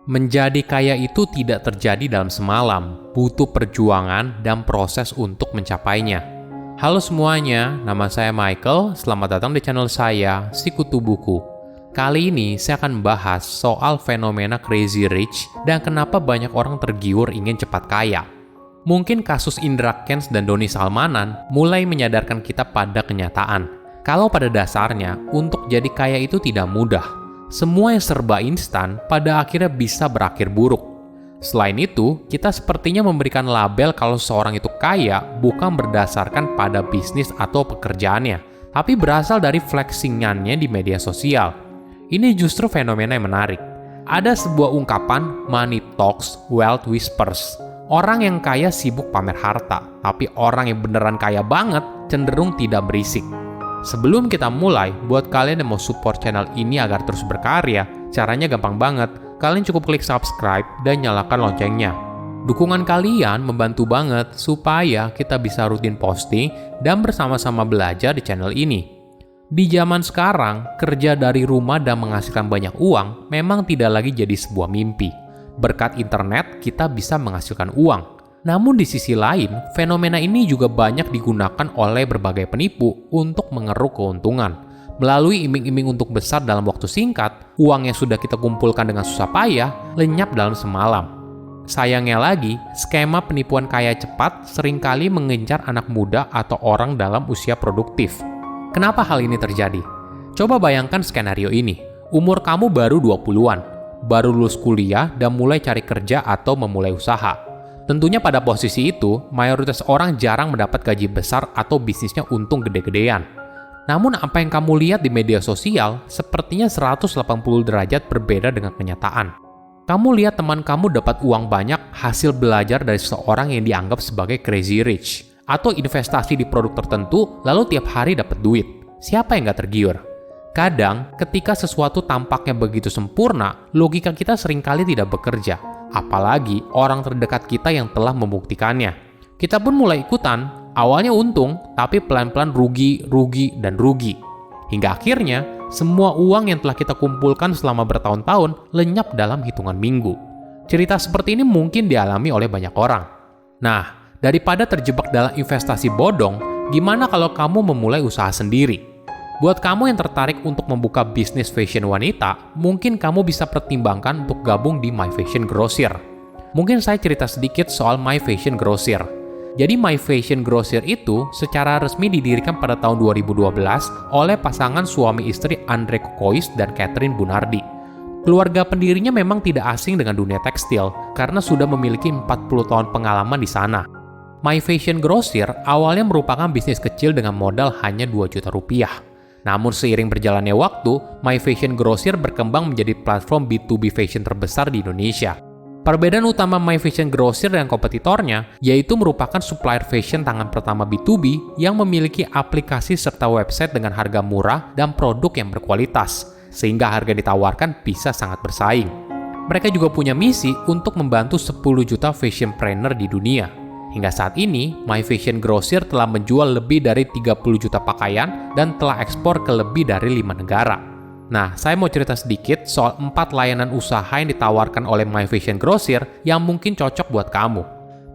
Menjadi kaya itu tidak terjadi dalam semalam, butuh perjuangan dan proses untuk mencapainya. Halo semuanya, nama saya Michael, selamat datang di channel saya, Sikutu Buku. Kali ini saya akan membahas soal fenomena Crazy Rich dan kenapa banyak orang tergiur ingin cepat kaya. Mungkin kasus Indra Kents dan Doni Salmanan mulai menyadarkan kita pada kenyataan. Kalau pada dasarnya, untuk jadi kaya itu tidak mudah. Semua yang serba instan pada akhirnya bisa berakhir buruk. Selain itu, kita sepertinya memberikan label kalau seorang itu kaya bukan berdasarkan pada bisnis atau pekerjaannya, tapi berasal dari flexingannya di media sosial. Ini justru fenomena yang menarik. Ada sebuah ungkapan, money talks, wealth whispers. Orang yang kaya sibuk pamer harta, tapi orang yang beneran kaya banget cenderung tidak berisik. Sebelum kita mulai, buat kalian yang mau support channel ini agar terus berkarya, caranya gampang banget. Kalian cukup klik subscribe dan nyalakan loncengnya. Dukungan kalian membantu banget supaya kita bisa rutin posting dan bersama-sama belajar di channel ini. Di zaman sekarang, kerja dari rumah dan menghasilkan banyak uang memang tidak lagi jadi sebuah mimpi. Berkat internet, kita bisa menghasilkan uang. Namun di sisi lain, fenomena ini juga banyak digunakan oleh berbagai penipu untuk mengeruk keuntungan. Melalui iming-iming untuk besar dalam waktu singkat, uang yang sudah kita kumpulkan dengan susah payah lenyap dalam semalam. Sayangnya lagi, skema penipuan kaya cepat seringkali mengejar anak muda atau orang dalam usia produktif. Kenapa hal ini terjadi? Coba bayangkan skenario ini. Umur kamu baru 20-an, baru lulus kuliah dan mulai cari kerja atau memulai usaha. Tentunya pada posisi itu, mayoritas orang jarang mendapat gaji besar atau bisnisnya untung gede-gedean. Namun apa yang kamu lihat di media sosial sepertinya 180 derajat berbeda dengan kenyataan. Kamu lihat teman kamu dapat uang banyak hasil belajar dari seseorang yang dianggap sebagai crazy rich, atau investasi di produk tertentu lalu tiap hari dapat duit. Siapa yang gak tergiur? Kadang, ketika sesuatu tampaknya begitu sempurna, logika kita seringkali tidak bekerja. Apalagi orang terdekat kita yang telah membuktikannya. Kita pun mulai ikutan, awalnya untung, tapi pelan-pelan rugi. Hingga akhirnya, semua uang yang telah kita kumpulkan selama bertahun-tahun lenyap dalam hitungan minggu. Cerita seperti ini mungkin dialami oleh banyak orang. Nah, daripada terjebak dalam investasi bodong, gimana kalau kamu memulai usaha sendiri? Buat kamu yang tertarik untuk membuka bisnis fashion wanita, mungkin kamu bisa pertimbangkan untuk gabung di My Fashion Grocer. Mungkin saya cerita sedikit soal My Fashion Grocer. Jadi My Fashion Grocer itu secara resmi didirikan pada tahun 2012 oleh pasangan suami istri Andre Kokois dan Catherine Bunardi. Keluarga pendirinya memang tidak asing dengan dunia tekstil karena sudah memiliki 40 tahun pengalaman di sana. My Fashion Grocer awalnya merupakan bisnis kecil dengan modal hanya 2 juta rupiah. Namun seiring berjalannya waktu, My Fashion Grocer berkembang menjadi platform B2B fashion terbesar di Indonesia. Perbedaan utama My Fashion Grocer dengan kompetitornya yaitu merupakan supplier fashion tangan pertama B2B yang memiliki aplikasi serta website dengan harga murah dan produk yang berkualitas, sehingga harga ditawarkan bisa sangat bersaing. Mereka juga punya misi untuk membantu 10 juta fashion planner di dunia. Hingga saat ini, My Fashion Grocer telah menjual lebih dari 30 juta pakaian dan telah ekspor ke lebih dari 5 negara. Nah, saya mau cerita sedikit soal 4 layanan usaha yang ditawarkan oleh My Fashion Grocer yang mungkin cocok buat kamu.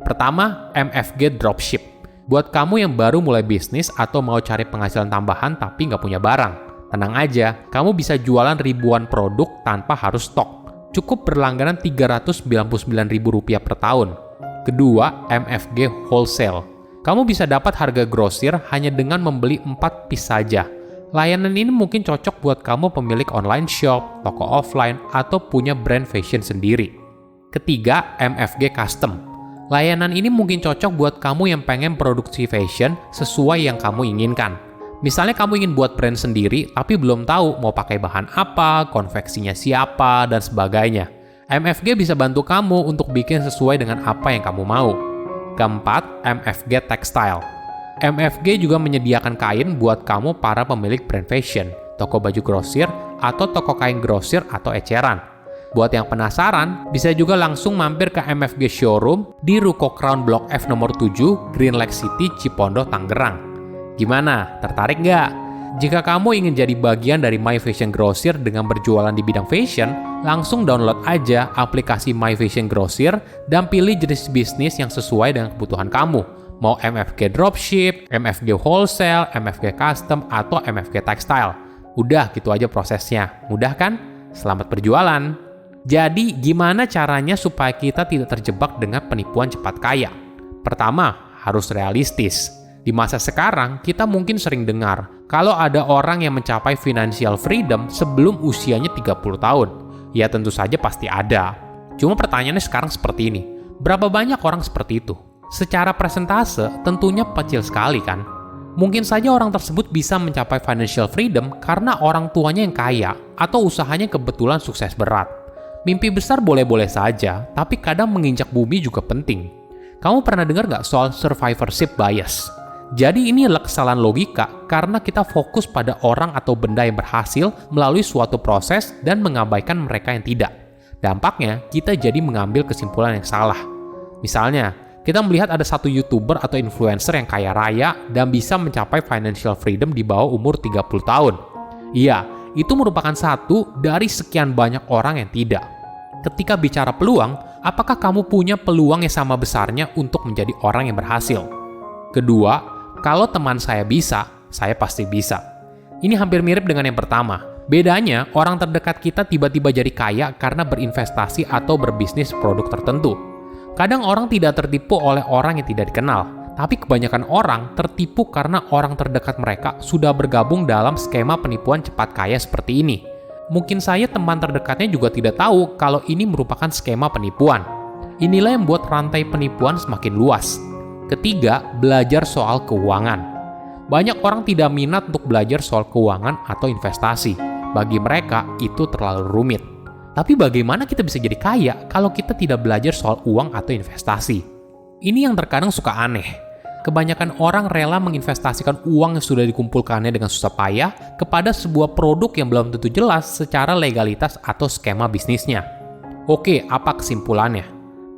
Pertama, MFG Dropship. Buat kamu yang baru mulai bisnis atau mau cari penghasilan tambahan tapi nggak punya barang. Tenang aja, kamu bisa jualan ribuan produk tanpa harus stok. Cukup berlangganan Rp399.000 per tahun. Kedua, MFG Wholesale. Kamu bisa dapat harga grosir hanya dengan membeli 4 piece saja. Layanan ini mungkin cocok buat kamu pemilik online shop, toko offline, atau punya brand fashion sendiri. Ketiga, MFG Custom. Layanan ini mungkin cocok buat kamu yang pengen produksi fashion sesuai yang kamu inginkan. Misalnya kamu ingin buat brand sendiri, tapi belum tahu mau pakai bahan apa, konveksinya siapa, dan sebagainya. MFG bisa bantu kamu untuk bikin sesuai dengan apa yang kamu mau. Keempat, MFG Textile. MFG juga menyediakan kain buat kamu para pemilik brand fashion, toko baju grosir, atau toko kain grosir atau eceran. Buat yang penasaran, bisa juga langsung mampir ke MFG Showroom di Ruko Crown Blok F nomor 7, Green Lake City, Cipondoh, Tangerang. Gimana? Tertarik nggak? Jika kamu ingin jadi bagian dari My Fashion Grocer dengan berjualan di bidang fashion, langsung download aja aplikasi My Fashion Grocer dan pilih jenis bisnis yang sesuai dengan kebutuhan kamu. Mau MFG Dropship, MFG Wholesale, MFG Custom, atau MFG Textile. Udah gitu aja prosesnya. Mudah kan? Selamat berjualan! Jadi, gimana caranya supaya kita tidak terjebak dengan penipuan cepat kaya? Pertama, harus realistis. Di masa sekarang, kita mungkin sering dengar kalau ada orang yang mencapai financial freedom sebelum usianya 30 tahun. Ya tentu saja pasti ada. Cuma pertanyaannya sekarang seperti ini. Berapa banyak orang seperti itu? Secara persentase tentunya kecil sekali kan? Mungkin saja orang tersebut bisa mencapai financial freedom karena orang tuanya yang kaya atau usahanya kebetulan sukses berat. Mimpi besar boleh-boleh saja, tapi kadang menginjak bumi juga penting. Kamu pernah dengar nggak soal survivorship bias? Jadi ini adalah kesalahan logika karena kita fokus pada orang atau benda yang berhasil melalui suatu proses dan mengabaikan mereka yang tidak. Dampaknya, kita jadi mengambil kesimpulan yang salah. Misalnya, kita melihat ada satu YouTuber atau influencer yang kaya raya dan bisa mencapai financial freedom di bawah umur 30 tahun. Iya, itu merupakan satu dari sekian banyak orang yang tidak. Ketika bicara peluang, apakah kamu punya peluang yang sama besarnya untuk menjadi orang yang berhasil? Kedua, kalau teman saya bisa, saya pasti bisa. Ini hampir mirip dengan yang pertama. Bedanya, orang terdekat kita tiba-tiba jadi kaya karena berinvestasi atau berbisnis produk tertentu. Kadang orang tidak tertipu oleh orang yang tidak dikenal, tapi kebanyakan orang tertipu karena orang terdekat mereka sudah bergabung dalam skema penipuan cepat kaya seperti ini. Mungkin saja teman terdekatnya juga tidak tahu kalau ini merupakan skema penipuan. Inilah yang membuat rantai penipuan semakin luas. Ketiga, belajar soal keuangan. Banyak orang tidak minat untuk belajar soal keuangan atau investasi. Bagi mereka, itu terlalu rumit. Tapi bagaimana kita bisa jadi kaya kalau kita tidak belajar soal uang atau investasi? Ini yang terkadang suka aneh. Kebanyakan orang rela menginvestasikan uang yang sudah dikumpulkannya dengan susah payah kepada sebuah produk yang belum tentu jelas secara legalitas atau skema bisnisnya. Oke, apa kesimpulannya?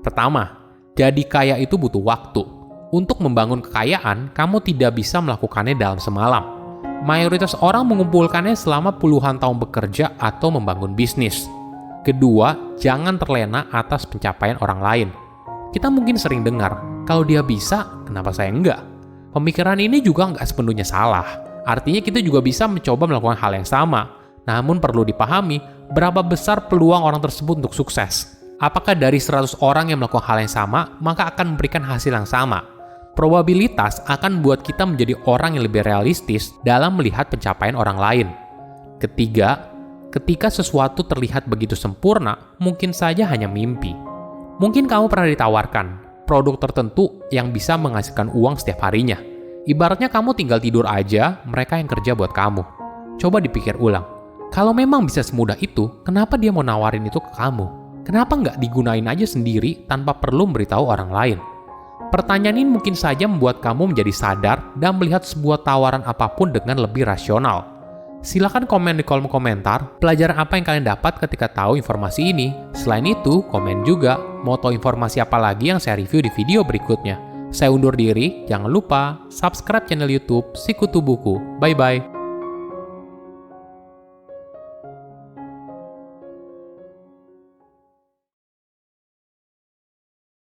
Pertama, jadi kaya itu butuh waktu. Untuk membangun kekayaan, kamu tidak bisa melakukannya dalam semalam. Mayoritas orang mengumpulkannya selama puluhan tahun bekerja atau membangun bisnis. Kedua, jangan terlena atas pencapaian orang lain. Kita mungkin sering dengar, kalau dia bisa, kenapa saya enggak? Pemikiran ini juga nggak sepenuhnya salah. Artinya kita juga bisa mencoba melakukan hal yang sama. Namun perlu dipahami, berapa besar peluang orang tersebut untuk sukses. Apakah dari 100 orang yang melakukan hal yang sama, maka akan memberikan hasil yang sama? Probabilitas akan membuat kita menjadi orang yang lebih realistis dalam melihat pencapaian orang lain. Ketiga, ketika sesuatu terlihat begitu sempurna, mungkin saja hanya mimpi. Mungkin kamu pernah ditawarkan produk tertentu yang bisa menghasilkan uang setiap harinya. Ibaratnya kamu tinggal tidur aja, mereka yang kerja buat kamu. Coba dipikir ulang. Kalau memang bisa semudah itu, kenapa dia mau nawarin itu ke kamu? Kenapa nggak digunain aja sendiri tanpa perlu memberitahu orang lain? Pertanyaan ini mungkin saja membuat kamu menjadi sadar dan melihat sebuah tawaran apapun dengan lebih rasional. Silahkan komen di kolom komentar pelajaran apa yang kalian dapat ketika tahu informasi ini. Selain itu, komen juga mau tahu informasi apa lagi yang saya review di video berikutnya. Saya undur diri, jangan lupa subscribe channel YouTube Sikutu Buku. Bye-bye.